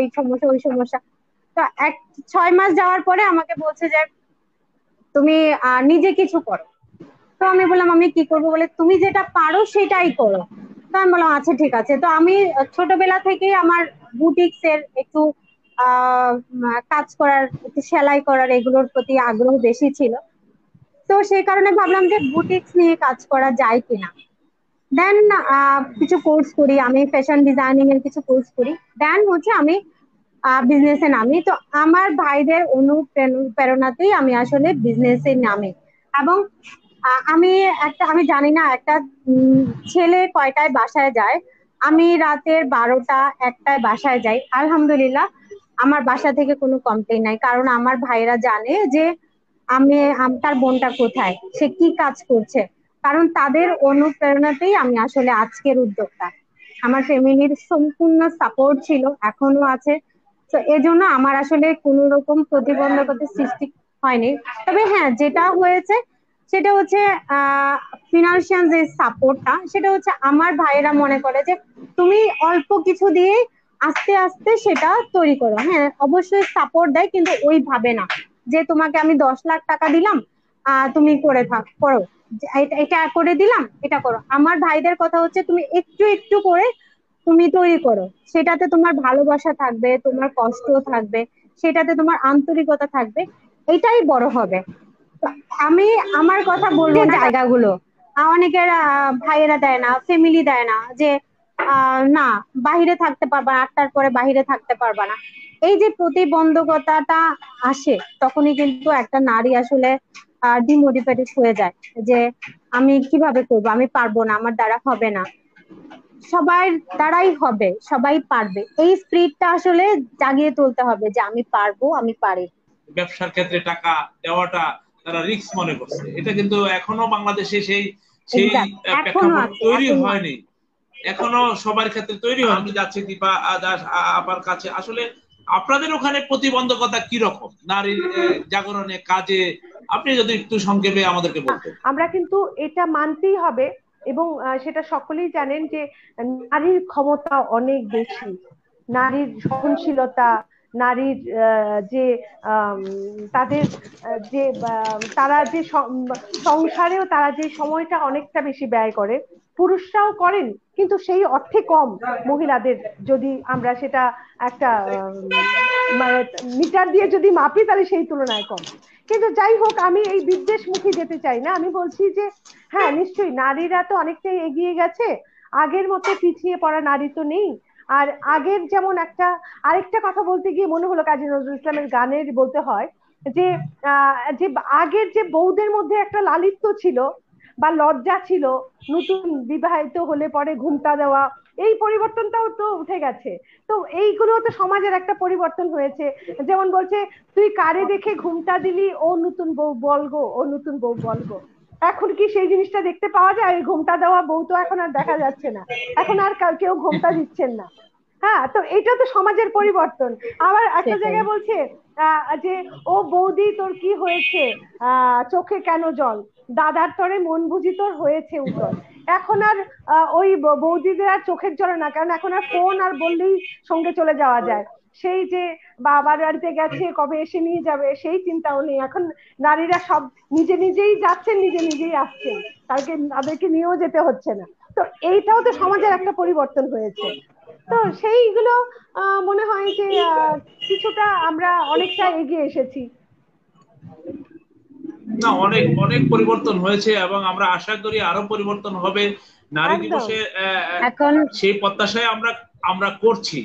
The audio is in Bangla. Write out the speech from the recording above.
এই সমস্যা ওই সমস্যা। তো 6 মাস যাওয়ার পরে আমাকে বলছে যে তুমি নিজে কিছু করো। তো আমি বললাম আমি কি করবো, বলে তুমি যেটা পারো সেটাই করো। তো আমি বললাম আচ্ছা ঠিক আছে। তো আমি ছোটবেলা থেকেই আমার বুটিক্স এর একটু কাজ করার, একটু সেলাই করার এগুলোর প্রতি আগ্রহ বেশি ছিল। তো সেই কারণে ভাবলাম যে বুটিক্স নিয়ে কাজ করা যায় কিনা। দেন কিছু কোর্স করি, আমি ফ্যাশন ডিজাইনিং এর কিছু কোর্স করি। দেন হচ্ছে আমি বিজনেসে নামি। তো আমার ভাইদের অনুপ্রেরণাতেই আমি আসলে বিজনেসে নামি। এবং আমি আমি জানি না একটা ছেলে কয়টায় বাসায় যায়। আমি রাতের 12টা 1টায় বাসায় যাই, আলহামদুলিল্লাহ আমার বাসা থেকে কোনো কমপ্লেন নাই, কারণ আমার ভাইরা জানে যে আমি তার বোনটা কোথায়, সে কি কাজ করছে। কারণ তাদের অনুপ্রেরণাতেই আমি আসলে আজকের উদ্যোক্তা। আমার ফ্যামিলির সম্পূর্ণ সাপোর্ট ছিল, এখনো আছে। তো এজন্য আমার আসলে কোনো রকম প্রতিবন্ধকতার সৃষ্টি হয়নি। তবে হ্যাঁ, যেটা হয়েছে সেটা হচ্ছে ফিনান্সিয়াল যে সাপোর্টটা, সেটা হচ্ছে আমার ভাইয়েরা মনে করে যে তুমি অল্প কিছু দিয়ে আস্তে আস্তে সেটা তৈরি করো। হ্যাঁ অবশ্যই সাপোর্ট দেয়, কিন্তু ওইভাবে না যে তোমাকে আমি 10 লাখ টাকা দিলাম তুমি করে করো, এটা করে দিলাম এটা করো। আমার ভাইদের কথা হচ্ছে তুমি একটু একটু করে তুমি তৈরি করো, সেটাতে তোমার ভালোবাসা থাকবে, তোমার কষ্ট থাকবে, সেটাতে তোমার আন্তরিকতা থাকবে, এটাই বড় হবে। তো আমি আমার কথা বলবো না, জায়গাগুলো অনেকের ভাইয়েরা দেয় না, ফ্যামিলি দেয় না, যে না বাহিরে থাকতে পারবা না, 8টার পরে বাহিরে থাকতে পারবা না। এই যে প্রতিবন্ধকতাটা আসে, তখনই কিন্তু একটা নারী আসলে ডিমোটিভেটেড হয়ে যায়, যে আমি কিভাবে করবো, আমি পারবো না, আমার দ্বারা হবে না। সবার দ্বারাই হবে, সবাই পারবে, এই স্পিরিটটা আসলে জাগিয়ে তুলতে হবে যে আমি পারবো, আমি পারি। ব্যবসার ক্ষেত্রে টাকা দেওয়াটা তারা রিস্ক মনে করছে, এটা কিন্তু এখনো বাংলাদেশে সেই সেই এক্সাক্ট, এখনো প্রেক্ষাপট আছে, তৈরি এখনো আছে। হয়নি। এখনো সবার ক্ষেত্রে তৈরি হয়। আমি যাচ্ছি দীপা আপার কাছে, আসলে আপনাদের ওখানে প্রতিবন্ধকতা কি রকম নারীর জাগরণে কাজে, আপনি যদি একটু সংক্ষেপে আমাদেরকে বলতেন। আমরা কিন্তু এটা মানতেই হবে, এবং সেটা সকলেই জানেন যে নারীর ক্ষমতা অনেক বেশি, নারীর সহনশীলতা, নারীর যে আম, তাদের যে তারা যে সংসারেও তারা যে সময়টা অনেকটা বেশি ব্যয় করে, পুরুষরাও করেন কিন্তু সেই অর্থে কম মহিলাদের। যদি আমরা সেটা একটা মানে মিটার দিয়ে যদি মাপি তাহলে সেই তুলনায় কম। কিন্তু যাই হোক, আমি এই বিদ্বেষমুখী যেতে চাই না। আমি বলছি যে হ্যাঁ নিশ্চয়ই নারীরা তো অনেকটাই এগিয়ে গেছে, আগের মতো পিছিয়ে পড়া নারী তো নেই। আর আগের যেমন একটা, আরেকটা কথা বলতে গিয়ে মনে হলো, কাজী নজরুল ইসলামের গানের বলতে হয় যে যে আগের যে বউদের মধ্যে একটা লালিত্য ছিল বা লজ্জা ছিল, নতুন বিবাহিত হলে পরে ঘুমটা দেওয়া, এই পরিবর্তনটাও তো উঠে গেছে। তো এইগুলো তো সমাজের একটা পরিবর্তন হয়েছে। যেমন বলছে, তুই কারে দেখে ঘুমটা দিলি, ও নতুন বউ বলগো, ও নতুন বউ বলগো। এখন কি সেই জিনিসটা দেখতে পাওয়া যায়? ওই ঘুমটা দেওয়া বউ তো এখন আর দেখা যাচ্ছে না, এখন আর কেউ ঘুমটা দিচ্ছেন না। হ্যাঁ, তো এটা তো সমাজের পরিবর্তন। আবার একটা সেটাই। জায়গায় বলছে যে ও বৌদি তোর কি হয়েছে, চোখে কেন জল, দাদার তরে মন বুঝি তোর হয়েছে উতল। এখন আর ওই বৌদিদের আর চোখের জল না, কারণ এখন আর ফোন আর বললেই সঙ্গে চলে যাওয়া যায়। সেই যে বাবার বাড়িতে গেছে, কবে এসে নিয়ে যাবে, সেই চিন্তাও নেই এখন। নারীরা সব নিজে নিজেই যাচ্ছেন, নিজে নিজেই আসছেন, তাদেরকে নিয়েও যেতে হচ্ছে না। তো এইটাও তো সমাজের একটা পরিবর্তন হয়েছে। তো সেইগুলো মনে হয় যে কিছুটা আমরা অনেকটা এগিয়ে এসেছি। না, অনেক অনেক পরিবর্তন হয়েছে এবং আমরা আশা করি আরো পরিবর্তন হবে। নারী একদম। দিবসে এখন সেই প্রত্যাশায় আমরা আমরা করছি।